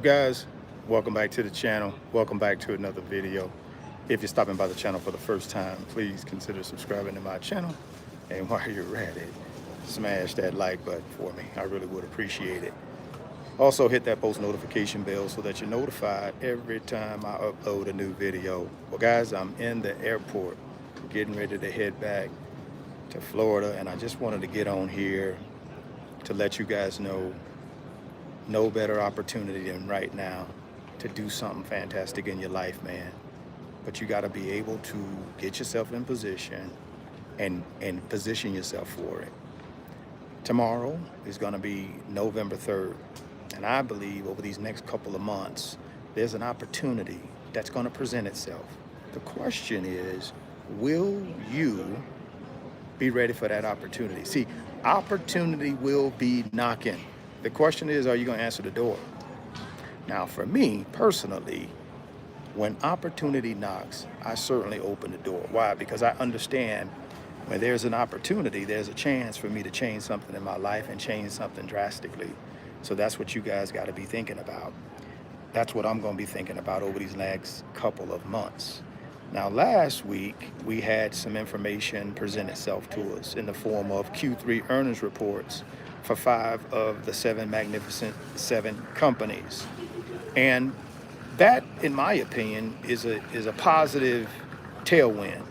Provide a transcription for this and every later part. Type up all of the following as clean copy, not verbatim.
Guys, welcome back to the channel. Welcome back to another video. If you're stopping by the channel for the first time, please consider subscribing to my channel. And while you're at it, smash that like button for me. I really would appreciate it. Also hit that post notification bell so that you're notified every time I upload a new video. Well guys, I'm in the airport getting ready to head back to Florida, and I just wanted to get on here to let you guys know no better opportunity than right now to do something fantastic in your life, man. But you got to be able to get yourself in position and position yourself for it. Tomorrow is going to be November 3rd, and I believe over these next couple of months there's an opportunity that's going to present itself. The question is, will you be ready for that opportunity? See, opportunity will be knocking. The question is, are you going to answer the door? Now, for me personally, when opportunity knocks, I certainly open the door. Why? Because I understand when there's an opportunity, there's a chance for me to change something in my life and change something drastically. So that's what you guys got to be thinking about. That's what I'm going to be thinking about over these next couple of months. Now, last week, we had some information present itself to us in the form of Q3 earnings reports for 5 of the 7 magnificent 7 companies. And that, in my opinion, is a positive tailwind.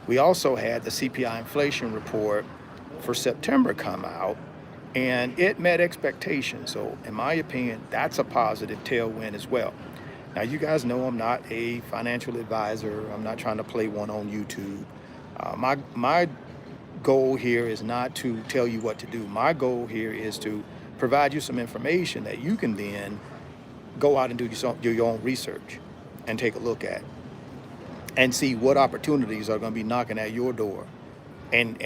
We also had the CPI inflation report for September come out, and it met expectations. So in my opinion, that's a positive tailwind as well. Now, you guys know I'm not a financial advisor. I'm not trying to play one on YouTube. My goal here is not to tell you what to do. My goal here is to provide you some information that you can then go out and do your own research and take a look at and see what opportunities are going to be knocking at your door. And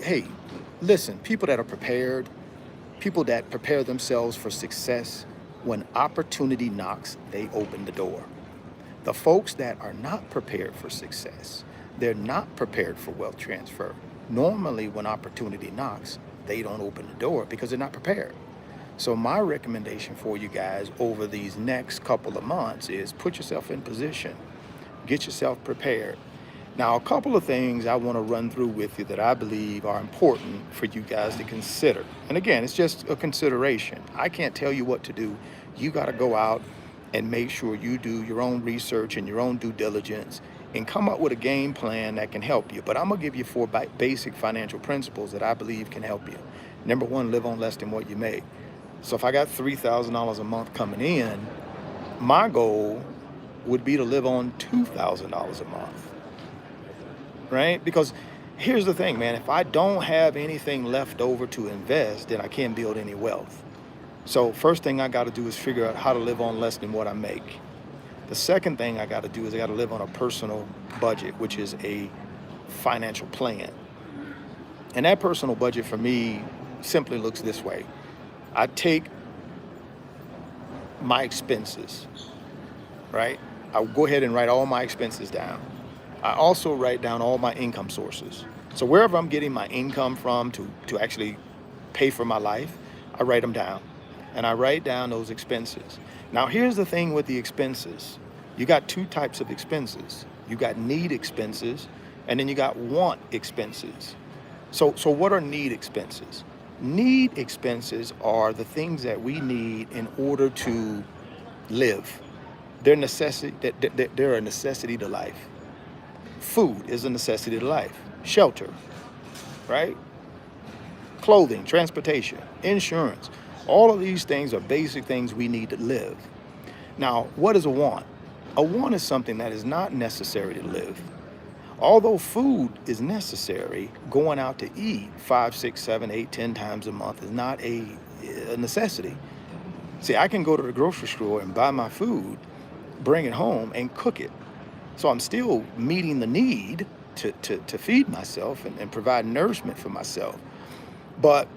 hey, listen, people that are prepared, people that prepare themselves for success, when opportunity knocks, they open the door. The folks that are not prepared for success, they're not prepared for wealth transfer. Normally, when opportunity knocks, they don't open the door because they're not prepared. So my recommendation for you guys over these next couple of months is put yourself in position, get yourself prepared. Now, a couple of things I want to run through with you that I believe are important for you guys to consider. And again, it's just a consideration. I can't tell you what to do. You got to go out and make sure you do your own research and your own due diligence and come up with a game plan that can help you. But I'm going to give you 4 basic financial principles that I believe can help you. Number 1, live on less than what you make. So if I got $3,000 a month coming in, my goal would be to live on $2,000 a month. Right? Because here's the thing, man, if I don't have anything left over to invest, then I can't build any wealth. So first thing I got to do is figure out how to live on less than what I make. The second thing I got to do is I got to live on a personal budget, which is a financial plan. And that personal budget for me simply looks this way. I take my expenses, right? I'll go ahead and write all my expenses down. I also write down all my income sources. So wherever I'm getting my income from to actually pay for my life, I write them down. And I write down those expenses. Now, here's the thing with the expenses. You got 2 types of expenses. You got need expenses, and then you got want expenses. So what are need expenses? Need expenses are the things that we need in order to live. They're a necessity to life. Food is a necessity to life. Shelter, right? Clothing, transportation, insurance. All of these things are basic things we need to live. Now, what is a want? A want is something that is not necessary to live. Although food is necessary, going out to eat 5, 6, 7, 8, 10 times a month is not a necessity. See, I can go to the grocery store and buy my food, bring it home, and cook it. So I'm still meeting the need to feed myself and provide nourishment for myself. But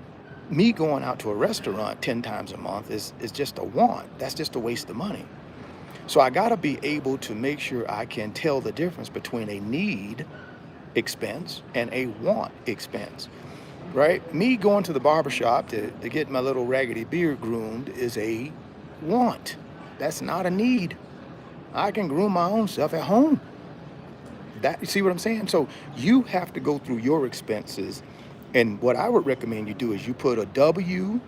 me going out to a restaurant 10 times a month is just a want. That's just a waste of money. So I got to be able to make sure I can tell the difference between a need expense and a want expense. right? Me going to the barbershop to get my little raggedy beard groomed is a want. That's not a need. I can groom my own self at home. That, you see what I'm saying? So you have to go through your expenses. And what I would recommend you do is you put a W,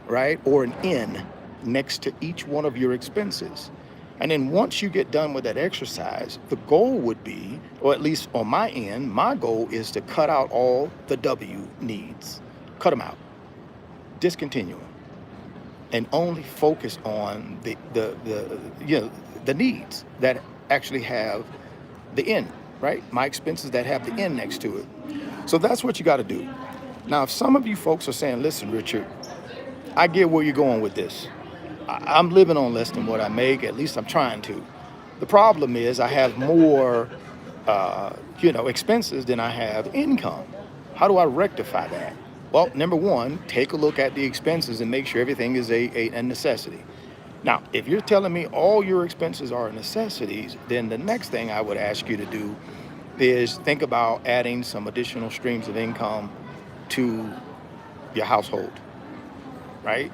right, or an N next to each one of your expenses. And then once you get done with that exercise, the goal would be, or at least on my end, my goal is to cut out all the W needs. Cut them out. Discontinue them. And only focus on the needs that actually have the N, right? My expenses that have the N next to it. So that's what you got to do. Now, if some of you folks are saying, listen, Richard, I get where you're going with this. I'm living on less than what I make. At least I'm trying to. The problem is I have more, expenses than I have income. How do I rectify that? Well, number one, take a look at the expenses and make sure everything is a necessity. Now, if you're telling me all your expenses are necessities, then the next thing I would ask you to do is think about adding some additional streams of income to your household, right?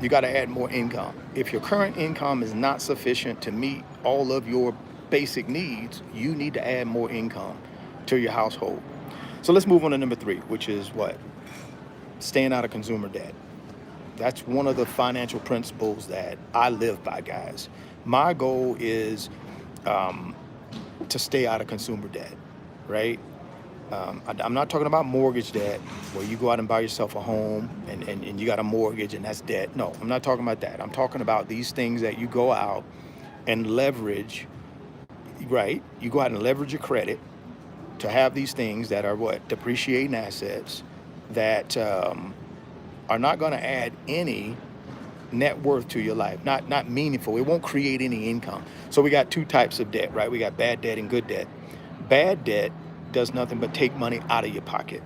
You got to add more income. If your current income is not sufficient to meet all of your basic needs, you need to add more income to your household. So let's move on to number 3, which is what? Staying out of consumer debt. That's one of the financial principles that I live by, guys. My goal is to stay out of consumer debt, right? I'm not talking about mortgage debt where you go out and buy yourself a home and you got a mortgage and that's debt. No, I'm not talking about that. I'm talking about these things that you go out and leverage, right? You go out and leverage your credit to have these things that are what? Depreciating assets that are not going to add any net worth to your life, not meaningful. It won't create any income. So we got 2 types of debt, right? We got bad debt and good debt. Bad debt does nothing but take money out of your pocket.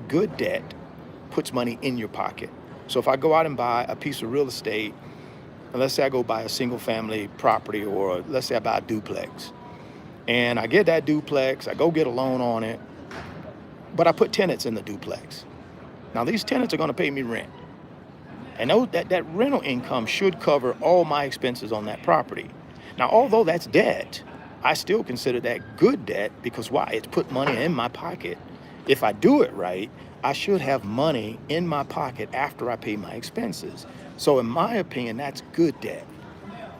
Good debt puts money in your pocket. So if I go out and buy a piece of real estate, and let's say I go buy a single family property, or let's say I buy a duplex, and I get that duplex, I go get a loan on it, but I put tenants in the duplex. Now these tenants are going to pay me rent. And that rental income should cover all my expenses on that property. Now, although that's debt, I still consider that good debt because why? It's put money in my pocket. If I do it right, I should have money in my pocket after I pay my expenses. So in my opinion, that's good debt,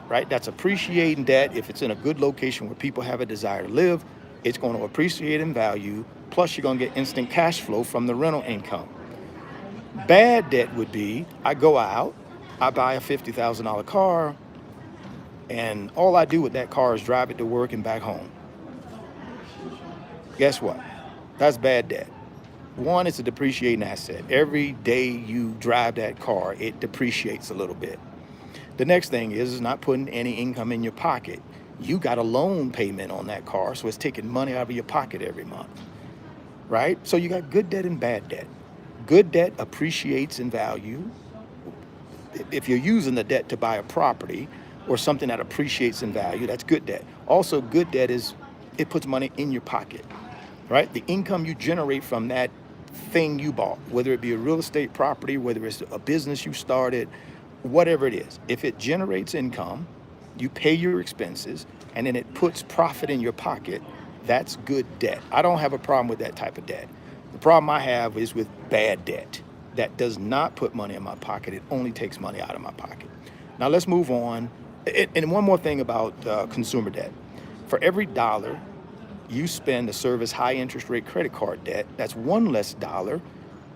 right? That's appreciating debt. If it's in a good location where people have a desire to live, it's going to appreciate in value. Plus, you're going to get instant cash flow from the rental income. Bad debt would be, I go out, I buy a $50,000 car, and all I do with that car is drive it to work and back home. Guess what? That's bad debt. One, it's a depreciating asset. Every day you drive that car, it depreciates a little bit. The next thing is not putting any income in your pocket. You got a loan payment on that car, so it's taking money out of your pocket every month, right? So you got good debt and bad debt. Good debt appreciates in value. If you're using the debt to buy a property or something that appreciates in value, that's good debt. Also, good debt is, it puts money in your pocket, right? The income you generate from that thing you bought, whether it be a real estate property, whether it's a business you started, whatever it is. If it generates income, you pay your expenses, and then it puts profit in your pocket, that's good debt. I don't have a problem with that type of debt. The problem I have is with bad debt. That does not put money in my pocket. It only takes money out of my pocket. Now let's move on. And one more thing about consumer debt. For every dollar you spend to service high interest rate credit card debt, that's one less dollar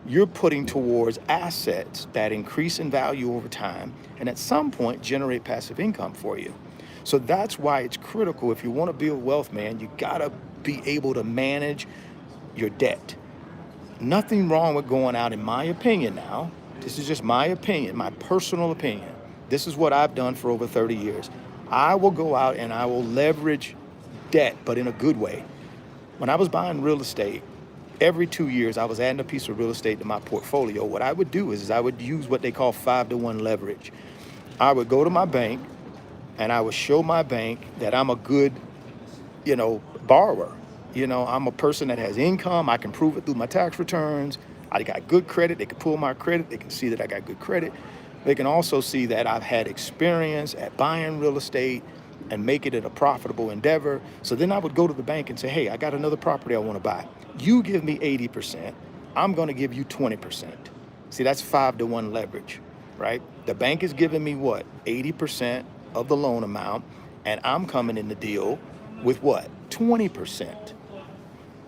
you're putting towards assets that increase in value over time and at some point generate passive income for you. So that's why it's critical. If you want to build wealth, man, you gotta be able to manage your debt. Nothing wrong with going out, in my opinion now, this is just my opinion, my personal opinion. This is what I've done for over 30 years. I will go out and I will leverage debt, but in a good way. When I was buying real estate, every 2 years I was adding a piece of real estate to my portfolio. What I would do is I would use what they call 5-to-1 leverage. I would go to my bank and I would show my bank that I'm a good, borrower. I'm a person that has income. I can prove it through my tax returns. I got good credit. They can pull my credit. They can see that I got good credit. They can also see that I've had experience at buying real estate and making it a profitable endeavor. So then I would go to the bank and say, hey, I got another property I want to buy. You give me 80%. I'm going to give you 20%. See, that's 5-to-1 leverage, right? The bank is giving me what? 80% of the loan amount, and I'm coming in the deal with what? 20%.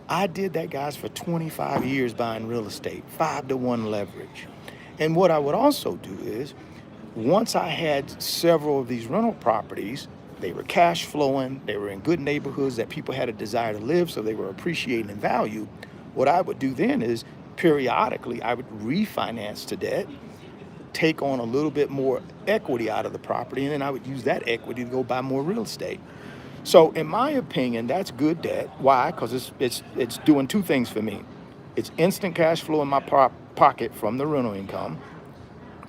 I did that, guys, for 25 years buying real estate, 5-to-1 leverage. And what I would also do is, once I had several of these rental properties, they were cash flowing, they were in good neighborhoods that people had a desire to live, so they were appreciating in value. What I would do then is periodically I would refinance to debt, take on a little bit more equity out of the property, and then I would use that equity to go buy more real estate. So in my opinion, that's good debt. Why? Because it's doing two things for me. It's instant cash flow in my pocket from the rental income.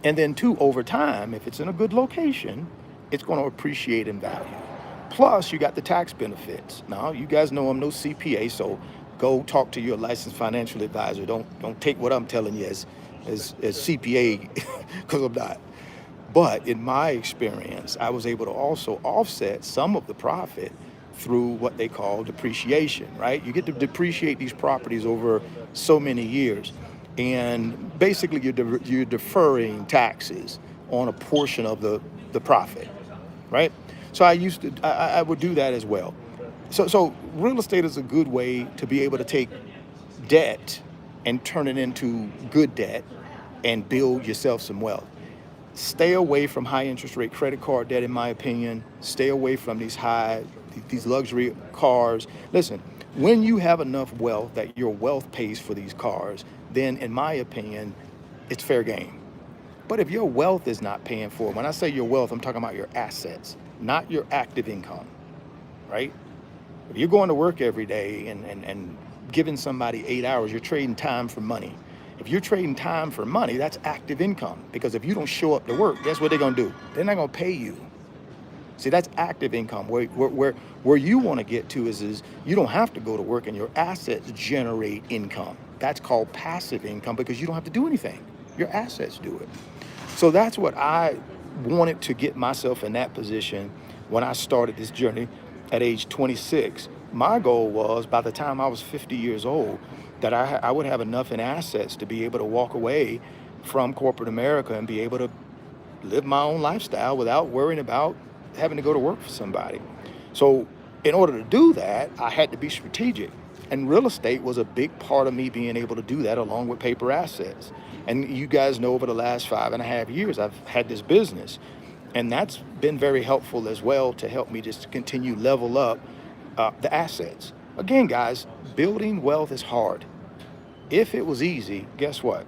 And then two, over time, if it's in a good location, it's going to appreciate in value. Plus, you got the tax benefits. Now, you guys know I'm no CPA, so go talk to your licensed financial advisor. Don't take what I'm telling you as CPA, because I'm not. But in my experience, I was able to also offset some of the profit through what they call depreciation, right? You get to depreciate these properties over so many years. And basically, you're deferring taxes on a portion of the profit, right? So I would do that as well. So real estate is a good way to be able to take debt and turn it into good debt and build yourself some wealth. Stay away from high interest rate credit card debt, in my opinion. Stay away from these luxury cars. Listen, when you have enough wealth that your wealth pays for these cars, then in my opinion, it's fair game. But if your wealth is not paying for it, when I say your wealth, I'm talking about your assets, not your active income, right? If you're going to work every day and giving somebody 8 hours, you're trading time for money. If you're trading time for money, that's active income. Because if you don't show up to work, guess what they're going to do? They're not going to pay you. See, that's active income. Where you want to get to is you don't have to go to work and your assets generate income. That's called passive income because you don't have to do anything. Your assets do it. So that's what I wanted to get myself in that position when I started this journey at age 26. My goal was by the time I was 50 years old, that I would have enough in assets to be able to walk away from corporate America and be able to live my own lifestyle without worrying about having to go to work for somebody. So in order to do that, I had to be strategic. And real estate was a big part of me being able to do that along with paper assets. And you guys know over the last 5.5 years, I've had this business. And that's been very helpful as well to help me just continue level up the assets. Again, guys, building wealth is hard. If it was easy, guess what?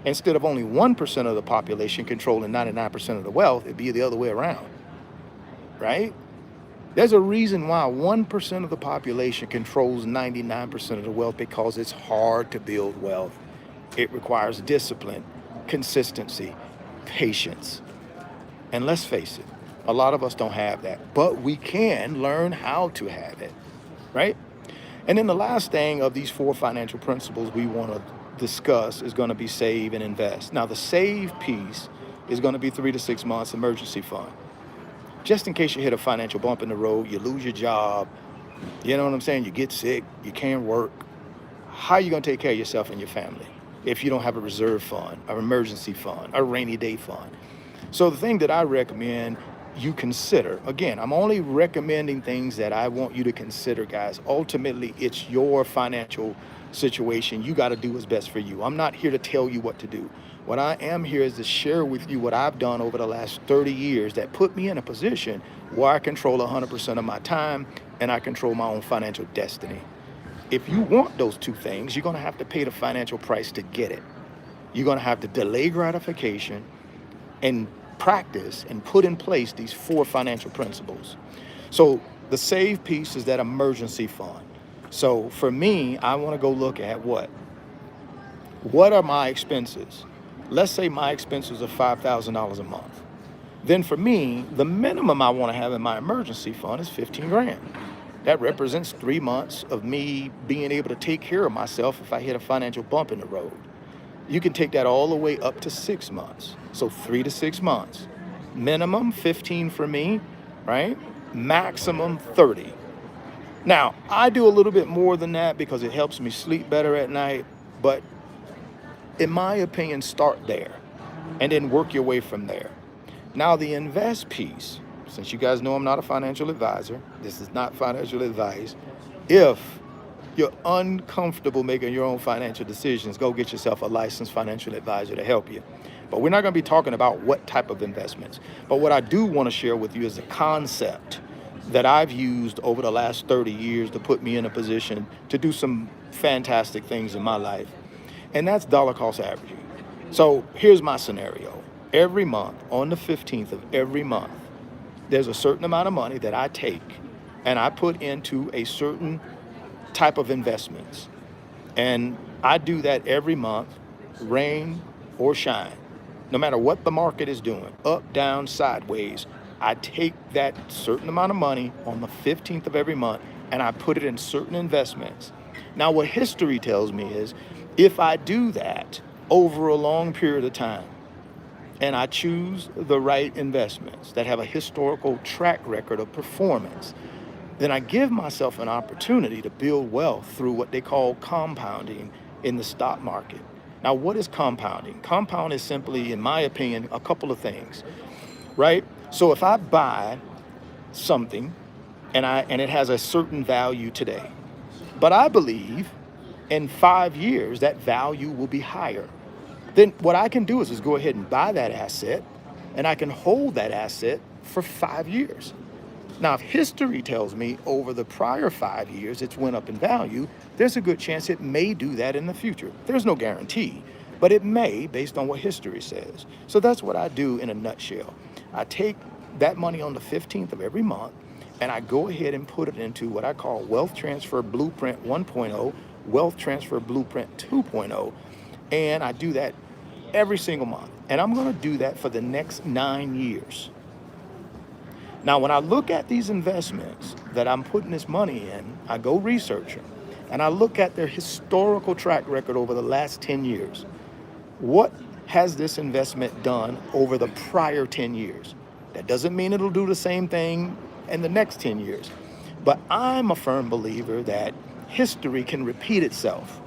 Instead of only 1% of the population controlling 99% of the wealth, it'd be the other way around, right? There's a reason why 1% of the population controls 99% of the wealth, because it's hard to build wealth. It requires discipline, consistency, patience. And let's face it, a lot of us don't have that, but we can learn how to have it, right? And then the last thing of these 4 financial principles we want to discuss is going to be save and invest. Now, the save piece is going to be 3 to 6 months emergency fund. Just in case you hit a financial bump in the road, you lose your job, you know what I'm saying? You get sick, you can't work. How are you going to take care of yourself and your family if you don't have a reserve fund, an emergency fund, a rainy day fund? So the thing that I recommend you consider, again, I'm only recommending things that I want you to consider, guys. Ultimately, it's your financial situation. You got to do what's best for you. I'm not here to tell you what to do. What I am here is to share with you what I've done over the last 30 years that put me in a position where I control 100% of my time and I control my own financial destiny. If you want those two things, you're going to have to pay the financial price to get it. You're going to have to delay gratification and practice and put in place these 4 financial principles. So the save piece is that emergency fund. So for me, I want to go look at what are my expenses? Let's say my expenses are $5,000 a month. Then for me, the minimum I want to have in my emergency fund is 15 grand. That represents 3 months of me being able to take care of myself if I hit a financial bump in the road. You can take that all the way up to 6 months. So 3 to 6 months. Minimum 15 for me, right? Maximum 30. Now, I do a little bit more than that because it helps me sleep better at night. But in my opinion, start there and then work your way from there. Now, the invest piece, since you guys know I'm not a financial advisor, this is not financial advice. If you're uncomfortable making your own financial decisions, go get yourself a licensed financial advisor to help you. But we're not going to be talking about what type of investments. But what I do want to share with you is a concept that I've used over the last 30 years to put me in a position to do some fantastic things in my life. And that's dollar cost averaging. So here's my scenario. Every month, on the 15th of every month, there's a certain amount of money that I take and I put into a certain type of investments. And I do that every month, rain or shine. No matter what the market is doing, up, down, sideways, I take that certain amount of money on the 15th of every month and I put it in certain investments. Now, what history tells me is if I do that over a long period of time and I choose the right investments that have a historical track record of performance, then I give myself an opportunity to build wealth through what they call compounding in the stock market. Now, what is compounding? Compound is simply, in my opinion, a couple of things, right? So if I buy something and it has a certain value today, but I believe in 5 years that value will be higher, then what I can do is go ahead and buy that asset and I can hold that asset for 5 years. Now, if history tells me over the prior 5 years it's went up in value, there's a good chance it may do that in the future. There's no guarantee, but it may based on what history says. So that's what I do in a nutshell. I take that money on the 15th of every month and I go ahead and put it into what I call Wealth Transfer Blueprint 1.0, Wealth Transfer Blueprint 2.0, and I do that every single month. And I'm going to do that for the next 9 years. Now, when I look at these investments that I'm putting this money in, I go research them, and I look at their historical track record over the last 10 years. What has this investment done over the prior 10 years? That doesn't mean it'll do the same thing in the next 10 years. But I'm a firm believer that history can repeat itself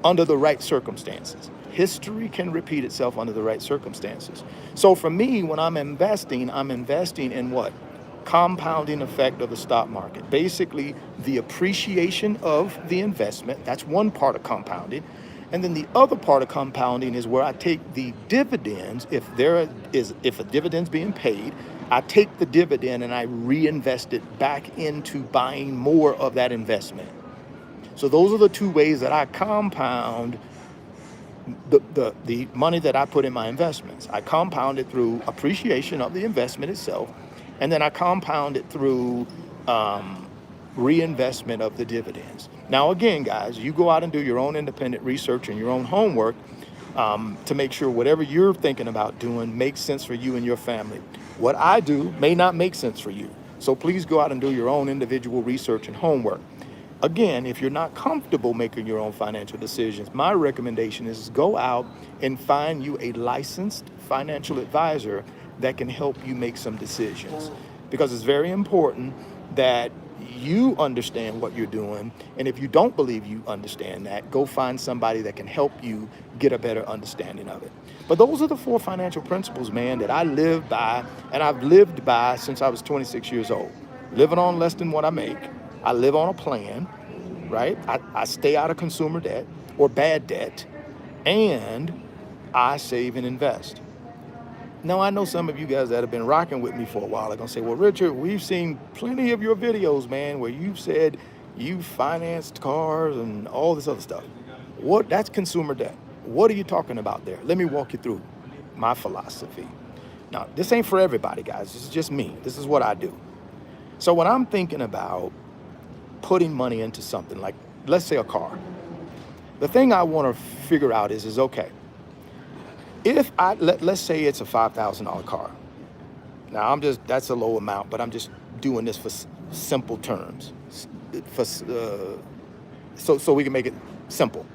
under the right circumstances. History can repeat itself under the right circumstances. So for me, when I'm investing in what? Compounding effect of the stock market. Basically, the appreciation of the investment. That's one part of compounding. And then the other part of compounding is where I take the dividends. If a dividend's being paid, I take the dividend and I reinvest it back into buying more of that investment. So those are the two ways that I compound the money that I put in my investments. I compound it through appreciation of the investment itself, and then I compound it through reinvestment of the dividends. Now, again, guys, you go out and do your own independent research and your own homework to make sure whatever you're thinking about doing makes sense for you and your family. What I do may not make sense for you. So please go out and do your own individual research and homework. Again, if you're not comfortable making your own financial decisions, my recommendation is go out and find you a licensed financial advisor that can help you make some decisions. Because it's very important that you understand what you're doing. And if you don't believe you understand that, go find somebody that can help you get a better understanding of it. But those are the 4 financial principles, man, that I live by, and I've lived by since I was 26 years old. Living on less than what I make. I live on a plan, right? I stay out of consumer debt or bad debt, and I save and invest. Now, I know some of you guys that have been rocking with me for a while are going to say, well, Richard, we've seen plenty of your videos, man, where you've said you financed cars and all this other stuff. That's consumer debt. What are you talking about there? Let me walk you through my philosophy. Now, this ain't for everybody, guys. This is just me. This is what I do. So when I'm thinking about putting money into something like, let's say, a car, the thing I want to figure out is okay, if let's say it's a $5,000 car. Now that's a low amount, but I'm just doing this for simple terms, so we can make it simple.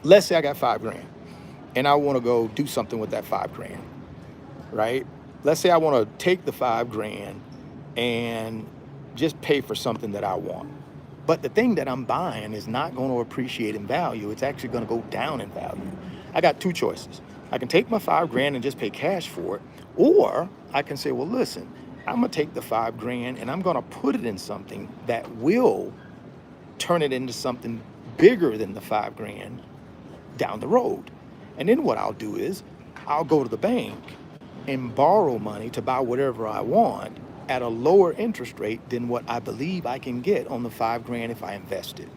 let's say I got 5 grand and I want to go do something with that 5 grand, right? Let's say I want to take the 5 grand and just pay for something that I want. But the thing that I'm buying is not going to appreciate in value. It's actually going to go down in value. I got two choices. I can take my 5 grand and just pay cash for it, or I can say, well, listen, I'm going to take the 5 grand and I'm going to put it in something that will turn it into something bigger than the 5 grand down the road. And then what I'll do is I'll go to the bank and borrow money to buy whatever I want at a lower interest rate than what I believe I can get on the 5 grand if I invest it,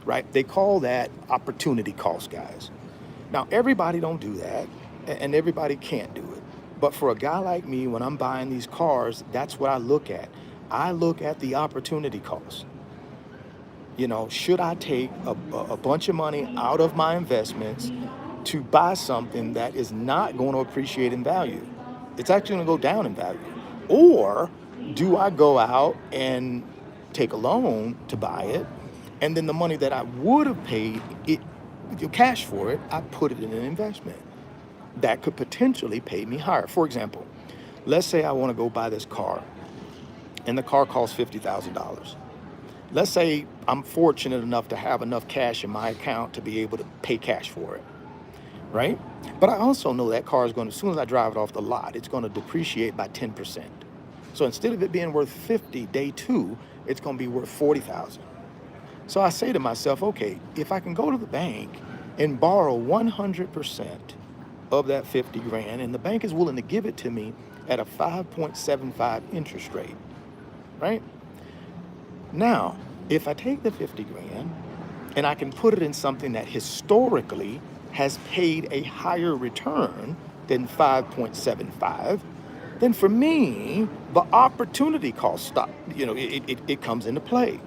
right? They call that opportunity cost, guys. Now, everybody don't do that, and everybody can't do it. But for a guy like me, when I'm buying these cars, that's what I look at. I look at the opportunity cost. You know, should I take a bunch of money out of my investments to buy something that is not going to appreciate in value? It's actually going to go down in value. Or do I go out and take a loan to buy it, and then the money that I would have paid it cash for it, I put it in an investment that could potentially pay me higher. For example, let's say I want to go buy this car, and the car costs $50,000. Let's say I'm fortunate enough to have enough cash in my account to be able to pay cash for it, right? But I also know that car is going to, as soon as I drive it off the lot, it's going to depreciate by 10%. So instead of it being worth 50 day two, it's going to be worth 40,000. So I say to myself, okay, if I can go to the bank and borrow 100% of that 50 grand, and the bank is willing to give it to me at a 5.75 interest rate, right? Now, if I take the 50 grand and I can put it in something that historically has paid a higher return than 5.75, then for me, the opportunity cost it comes into play,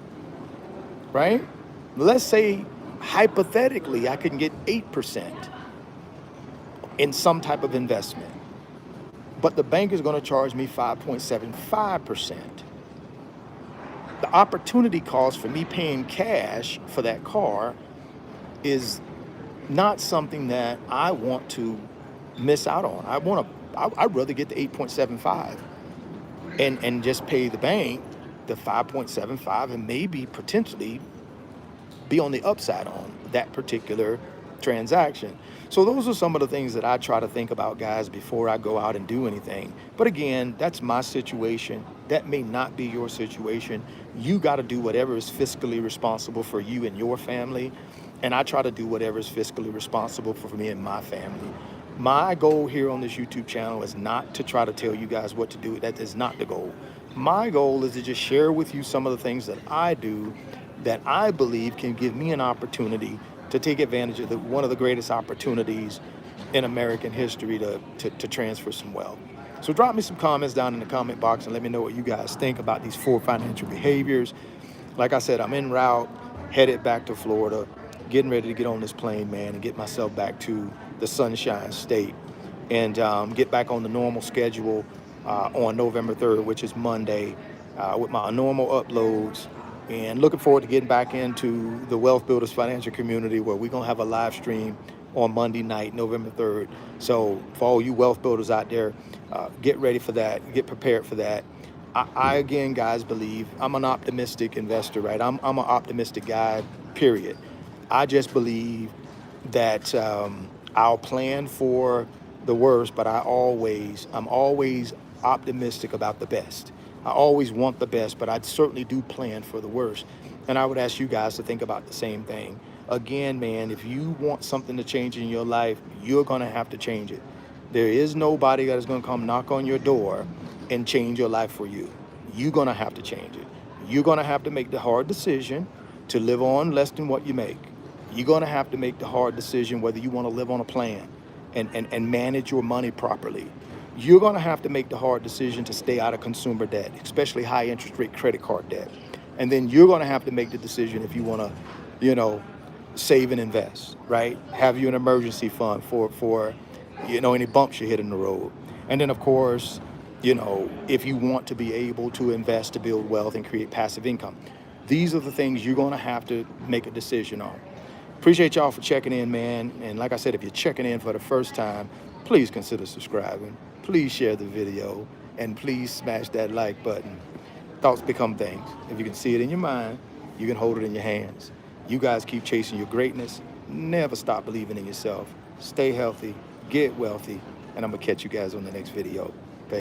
right? Let's say hypothetically I can get 8% in some type of investment, but the bank is going to charge me 5.75%. The opportunity cost for me paying cash for that car is not something that I want to miss out on. I'd rather get the 8.75 and just pay the bank the 5.75 and maybe potentially be on the upside on that particular transaction. So those are some of the things that I try to think about, guys, before I go out and do anything. But again, that's my situation. That may not be your situation. You got to do whatever is fiscally responsible for you and your family. And I try to do whatever is fiscally responsible for me and my family. My goal here on this YouTube channel is not to try to tell you guys what to do. That is not the goal. My goal is to just share with you some of the things that I do that I believe can give me an opportunity to take advantage of one of the greatest opportunities in American history to transfer some wealth. So drop me some comments down in the comment box and let me know what you guys think about these 4 financial behaviors. Like I said, I'm en route, headed back to Florida, getting ready to get on this plane, man, and get myself back to the Sunshine State and get back on the normal schedule on November 3rd, which is Monday, with my normal uploads. And looking forward to getting back into the Wealth Builders financial community, where we're going to have a live stream on Monday night, November 3rd. So for all you wealth builders out there, get ready for that. Get prepared for that. I again, guys, believe I'm an optimistic investor, right? I'm an optimistic guy, period. I just believe that I'll plan for the worst, but I'm always optimistic about the best. I always want the best, but I certainly do plan for the worst. And I would ask you guys to think about the same thing. Again, man, if you want something to change in your life, you're going to have to change it. There is nobody that is going to come knock on your door and change your life for you. You're going to have to change it. You're going to have to make the hard decision to live on less than what you make. You're going to have to make the hard decision whether you want to live on a plan and manage your money properly. You're going to have to make the hard decision to stay out of consumer debt, especially high interest rate credit card debt. And then you're going to have to make the decision if you want to, save and invest, right? Have you an emergency fund for any bumps you hit in the road. And then, of course, if you want to be able to invest to build wealth and create passive income. These are the things you're going to have to make a decision on. Appreciate y'all for checking in, man. And like I said, if you're checking in for the first time, please consider subscribing. Please share the video, and please smash that like button. Thoughts become things. If you can see it in your mind, you can hold it in your hands. You guys keep chasing your greatness. Never stop believing in yourself. Stay healthy, get wealthy, and I'm gonna catch you guys on the next video.